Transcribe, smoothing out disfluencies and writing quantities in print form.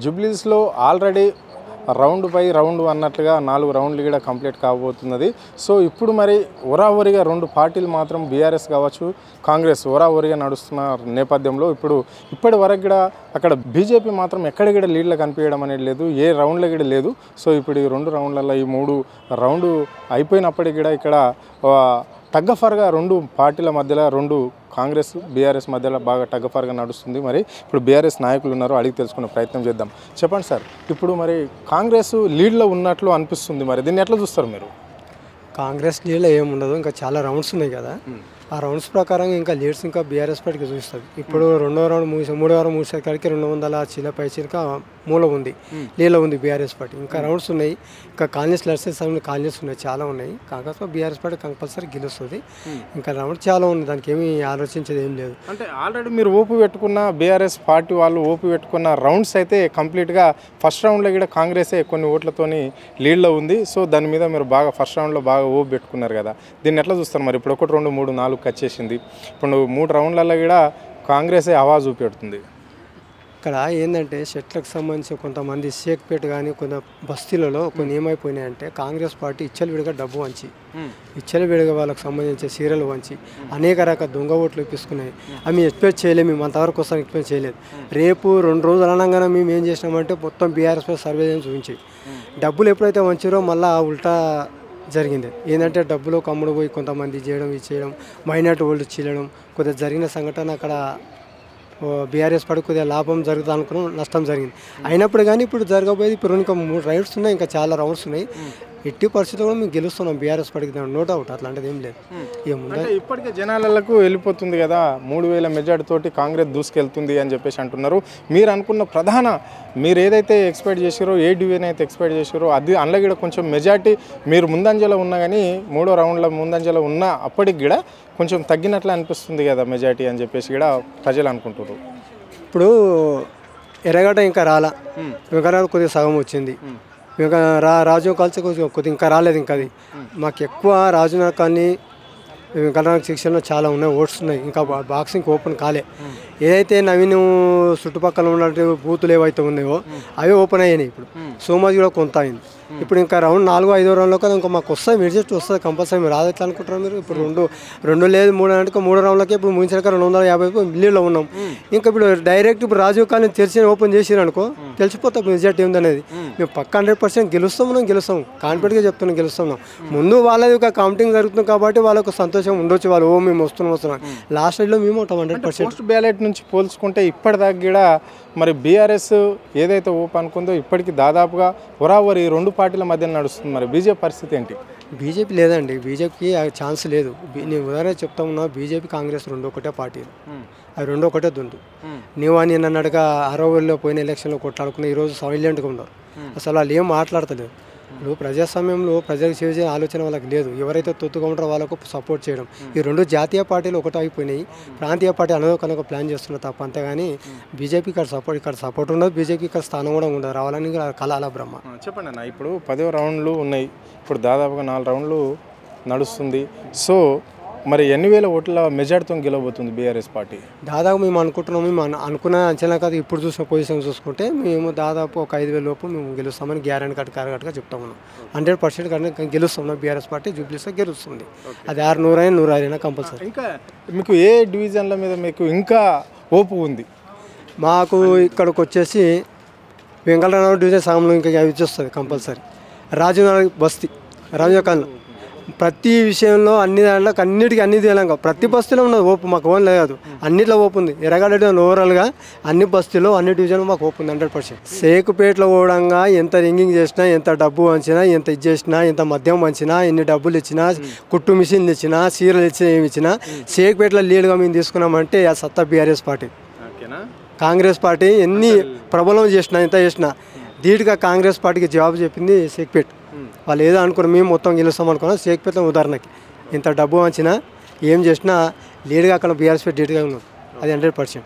జూబ్లీస్లో already round by round అన్నట్లుగా 4 రౌండ్లు కూడా కంప్లీట్ కాబోతున్నది. సో ఇప్పుడు మరి ఒరావరిగా 2 పార్టీలు మాత్రం బీఆర్ఎస్ కావచ్చు, కాంగ్రెస్ ఒరావరిగా నడుస్తున్న నేపథ్యంలో ఇప్పటి వరకు కూడా అక్కడ బీజేపీ మాత్రం ఎక్కడ కూడా లీడ్లో కనిపించడం అనేది లేదు, ఏ రౌండ్లో కూడా లేదు. సో ఇప్పుడు ఈ 2 రౌండ్లలో ఈ 3 రౌండ్ అయిపోయినప్పటికీ కూడా ఇక్కడ టగ్గఫర్గా 2 పార్టీల మధ్యలో 2 కాంగ్రెస్ బీఆర్ఎస్ మధ్యలో బాగా టగ్గఫర్గా నడుస్తుంది. మరి ఇప్పుడు బీఆర్ఎస్ నాయకులు ఉన్నారు, అడిగి తెలుసుకునే ప్రయత్నం చేద్దాం. చెప్పండి సార్, ఇప్పుడు మరి కాంగ్రెస్ లీడ్లో ఉన్నట్లు అనిపిస్తుంది, మరి దీన్ని ఎట్లా చూస్తారు మీరు? కాంగ్రెస్ లీడ్లో ఏముండదు, ఇంకా చాలా రౌండ్స్ ఉన్నాయి కదా. ఆ రౌండ్స్ ప్రకారం ఇంకా లీడ్స్ ఇంకా బీఆర్ఎస్ పార్టీకి చూస్తుంది. ఇప్పుడు 2వ రౌండ్ ముగిసి 3వ రౌండ్ ముగిసేకాడికి 200 చిల్లపై చిలక మూల ఉంది, లీడ్లో ఉంది బీఆర్ఎస్ పార్టీ. ఇంకా రౌండ్స్ ఉన్నాయి, ఇంకా కాంగ్రెస్ లడ్సెస్ కాంగ్రెస్ ఉన్నాయి, చాలా ఉన్నాయి. కాకపోతే బీఆర్ఎస్ పార్టీ కంపల్సరీ గెలుస్తుంది. ఇంకా రౌండ్ చాలా ఉంది, దానికి ఏమీ ఆలోచించేది ఏం లేదు. అంటే ఆల్రెడీ మీరు ఓపు పెట్టుకున్న బీఆర్ఎస్ పార్టీ వాళ్ళు ఓపు పెట్టుకున్న రౌండ్స్ అయితే కంప్లీట్గా ఫస్ట్ రౌండ్లో కూడా కాంగ్రెసే కొన్ని ఓట్లతోని లీడ్లో ఉంది. సో దాని మీద మీరు బాగా ఫస్ట్ రౌండ్లో బాగా ఓపు పెట్టుకున్నారు కదా, దీన్ని ఎట్లా చూస్తారు? మరి ఇప్పుడు 1, 2, 3, 4 వచ్చేసింది, ఇప్పుడు 3 రౌండ్లలో కూడా కాంగ్రెసే ఆవాజ్ చూపెడుతుంది. ఇక్కడ ఏంటంటే షెట్లకు సంబంధించి కొంతమంది షేక్పేట కానీ కొంత బస్తీలలో కొన్ని ఏమైపోయినాయంటే కాంగ్రెస్ పార్టీ ఇచ్చలవిడిగా డబ్బు వంచి ఇచ్చలవిడిగా వాళ్ళకి సంబంధించి సీరియల్ వంచి అనేక రకాల దొంగ ఓట్లు ఇప్పించుకున్నాయి. అవి ఎక్స్పెక్ట్ చేయలేము, మేము అంతవరకు వస్తాం ఎక్స్పెక్ట్ చేయలేదు. రేపు 2 రోజులు అనగానే మేము ఏం చేసినామంటే మొత్తం బీఆర్ఎస్ పై సర్వే చేసి చూపించి డబ్బులు ఎప్పుడైతే వంచారో మళ్ళీ ఉల్టా జరిగింది. ఏంటంటే డబ్బులు కమ్ముడు పోయి కొంతమంది చేయడం, ఇది చేయడం, మైనార్టీ ఓల్డ్ చీలడం, కొద్దిగా జరిగిన సంఘటన అక్కడ బీఆర్ఎస్ పడి కొద్దిగా లాభం జరుగుతుంది అనుకున్నాం, నష్టం జరిగింది. అయినప్పుడు కానీ ఇప్పుడు జరగబోయేది ఇప్పుడు ఇంకా 3 రౌండ్స్ ఉన్నాయి, ఇంకా చాలా రౌండ్స్ ఉన్నాయి. ఎట్టి పరిస్థితుల్లో మేము గెలుస్తున్నాం బీఆర్ఎస్ పడికి, నో డౌట్, అట్లాంటిది ఏం లేదు. ఏముంది ఇప్పటికే జనాలకు వెళ్ళిపోతుంది కదా, 3000 మెజార్టీ తోటి కాంగ్రెస్ దూసుకెళ్తుంది అని చెప్పేసి అంటున్నారు. మీరు అనుకున్న మీరు ఏదైతే ఎక్స్పెక్ట్ చేసారో, ఏ డివిజన్ అయితే ఎక్స్పెక్ట్ చేసారో అది అందులో కూడా కొంచెం మెజార్టీ మీరు ముందంజలో ఉన్నా కానీ 3వ రౌండ్లో ముందంజలో ఉన్న అప్పటికి కూడా కొంచెం తగ్గినట్లు అనిపిస్తుంది కదా మెజార్టీ అని చెప్పేసి కూడా ప్రజలు అనుకుంటారు. ఇప్పుడు ఎర్రగడ్డ ఇంకా రాలా, వెంకటరావు కొద్దిగా సగం వచ్చింది, ఇంకా రాజు కలిసి కొద్దిగా ఇంకా రాలేదు. ఇంకా అది మాకు ఎక్కువ రాజు కానీ వెంకటరావు సెక్షన్లో చాలా ఉన్నాయి, ఓట్స్ ఉన్నాయి, ఇంకా బాక్సింగ్ ఓపెన్ కాలే. ఏదైతే నవీన్ చుట్టుపక్కల ఉన్నట్టు బూతులు ఏవైతే ఉన్నాయో అవి ఓపెన్ అయ్యాయి. ఇప్పుడు సోమాజీ కూడా కొంత అయింది. ఇప్పుడు ఇంకా రౌండ్ 4, 5వ రౌండ్లో కదా ఇంకా మాకు వస్తుంది, మెజార్టీ వస్తుంది కంపల్సరీ. మీరు రాదు ఎట్లా అనుకుంటారు మీరు? ఇప్పుడు 2 లేదు 3 అంటే 3వ రౌండ్లకి ఇప్పుడు ముగించాక 250 లీడ్లో ఉన్నాం. ఇంకా ఇప్పుడు డైరెక్ట్ ఇప్పుడు రాజీవ్ కాలనీ తెరిచి ఓపెన్ చేసిరనుకో తెలిసిపోతాం మెజార్టీ ఉందనేది. మేము పక్క 100% గెలుస్తాం, కాన్ఫిడెంట్గా చెప్తున్నాం, గెలుస్తున్నాం. ముందు వాళ్ళది ఒక కౌంటింగ్ జరుగుతుంది కాబట్టి వాళ్ళకు సంతోషం ఉండొచ్చు, వాళ్ళు మేము వస్తున్నాం. లాస్ట్ సైడ్లో మేము 100% పోస్ట్ బ్యాలెట్ నుంచి పోల్చుకుంటే ఇప్పటిదాకా కూడా మరి బీఆర్ఎస్ ఏదైతే ఓపు అనుకుందో ఇప్పటికి దాదాపుగా ఒరావరి 2 పార్టీల మధ్య నడుస్తుంది. మరి బీజేపీ పరిస్థితి ఏంటి? బీజేపీ లేదండి, బీజేపీకి ఛాన్స్ లేదు. నేను ఉదాహరణ చెప్తా ఉన్నా, బీజేపీ కాంగ్రెస్ 2 ఒకటే పార్టీలు, అవి 2 ఒకటే దుండు. నీవు అని అన్నట్టుగా 60లో పోయిన ఎలక్షన్లో కొట్లాడుకున్న ఈరోజు సైలెంట్గా ఉన్నారు, అసలు వాళ్ళు ఏం మాట్లాడతలేదు. ఇప్పుడు ప్రజాస్వామ్యంలో ప్రజలకు చేసే ఆలోచన వాళ్ళకి లేదు, ఎవరైతే తొత్తుగా ఉంటారో వాళ్ళకు సపోర్ట్ చేయడం. ఈ 2 జాతీయ పార్టీలు ఒకటి అయిపోయినాయి, ప్రాంతీయ పార్టీ కనుక ప్లాన్ చేస్తున్నారు తప్ప. అంతేగాని బీజేపీ ఇక్కడ సపోర్ట్ ఉండదు, బీజేపీ ఇక్కడ స్థానం కూడా ఉండదు, రావాలని కళాల బ్రహ్మ. చెప్పండి అన్న, ఇప్పుడు 10వ రౌండ్లు ఉన్నాయి, ఇప్పుడు దాదాపుగా 4 రౌండ్లు నడుస్తుంది. సో మరి ఎన్ని వేల ఓట్ల మెజార్టీతో గెలవబోతుంది బీఆర్ఎస్ పార్టీ? దాదాపు మేము అనుకుంటున్నాము, మేము అనుకున్న అంచనా కాదు, ఇప్పుడు చూసిన పొజిషన్ చూసుకుంటే మేము దాదాపు ఒక 5,000 లోపు మేము గెలుస్తామని గ్యారెంటీ కరెక్ట్గా చెప్తా ఉన్నాం. 100% గెలుస్తున్నాం, బీఆర్ఎస్ పార్టీ జూబ్లీస్లో గెలుస్తుంది. అది 100 అయినా 100 అయినా కంపల్సరీ. ఇంకా మీకు ఏ డివిజన్ల మీద మీకు ఇంకా ఓపు ఉంది? మాకు ఇక్కడికి వచ్చేసి వెంకటరావు డివిజన్ సాంలో ఇంకా అవి వస్తుంది కంపల్సరీ. రాజీవ్నగర్ బస్తీ, రాజీవ్ కాలనీ ప్రతి విషయంలో అన్నిటికీ అన్ని తేలంగా ప్రతి బస్తీలో ఉన్నది ఓపు, మాకు ఓన్ లేదు, అన్నిట్లో ఓపు ఉంది. ఎర్రగడ్డ ఓవరాల్గా అన్ని బస్తీలో అన్ని డివిజన్లో మాకు ఓపు ఉంది 100%. షేక్పేటలో ఓడంగా ఎంత రింగింగ్ చేసినా, ఎంత డబ్బు వంచినా, ఎంత ఇది చేసినా, ఎంత మద్యం వంచినా, ఎన్ని డబ్బులు ఇచ్చినా, కుట్టు మిషన్లు ఇచ్చినా, సీరలు ఇచ్చినా, ఏమి ఇచ్చినా, షేక్పేటలో లీడ్గా మేము తీసుకున్నామంటే ఆ సత్తా బీఆర్ఎస్ పార్టీ. కాంగ్రెస్ పార్టీ ఎన్ని ప్రబలం చేసినా, ఎంత చేసినా ధీటుగా కాంగ్రెస్ పార్టీకి జవాబు చెప్పింది షేక్పేట. వాళ్ళు ఏదో అనుకున్నారు, మేము మొత్తం గెలుస్తాం అనుకున్నాం. షేక్పేట ఉదాహరణకి ఇంత డబ్బు వంచినా, ఏం చేసినా లీడ్గా అక్కడ బీఆర్ఎస్ ధీటుగా ఉన్నారు, అది 100%.